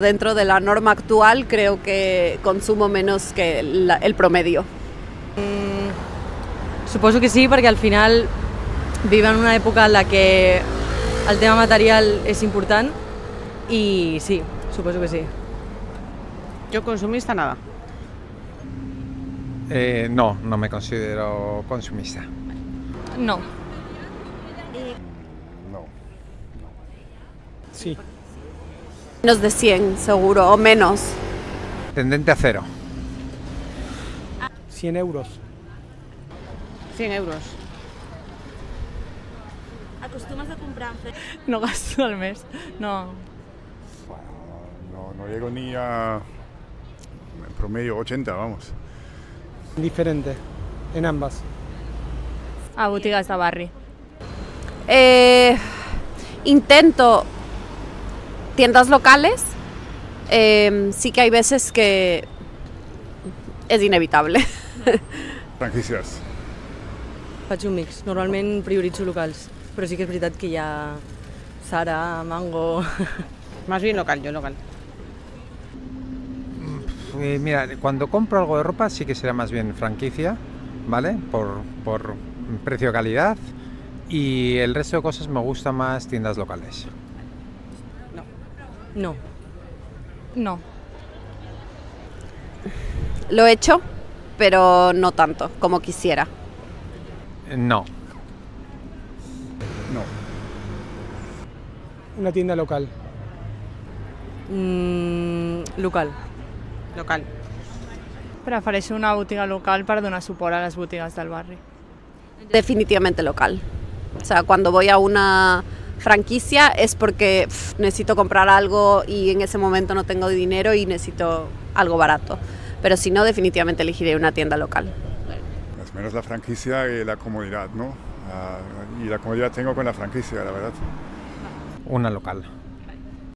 Dentro de la norma actual creo que consumo menos que el promedio. Suposo que sí, perquè al final vivim en una època en la que el tema material és important i sí, suposo que sí. Yo consumista nada. No me considero consumista. No. No. Sí. Menos de 100 seguro, o menos. Tendente a cero. 100 euros. 100 euros. ¿Acostumbras a comprar? No gasto al mes, no. No llego ni a en promedio 80, vamos. Diferente, en ambas. A botigues de barri. Intento tiendas locales, sí que hay veces que es inevitable. Franquicias. Faig un mix. Normalment prioritzo locals, però sí que és veritat que hi ha Zara, Mango... Más bien local, yo local. Mira, cuando compro algo de ropa sí que será más bien franquicia, ¿vale? Por precio-calidad, y el resto de cosas me gusta más tiendas locales. No. No. Lo he hecho, pero no tanto como quisiera. No. No. Una tienda local. Local. Local. Prefereixo una botiga local per donar suport a les botigues del barri. Definitivamente local. O sea, cuando voy a una franquicia es porque necesito comprar algo y en ese momento no tengo dinero y necesito algo barato. Pero si no, definitivamente elegiré una tienda local. Es menos la franquicia y la comodidad, ¿no? Y la comodidad tengo con la franquicia, la verdad. Una local.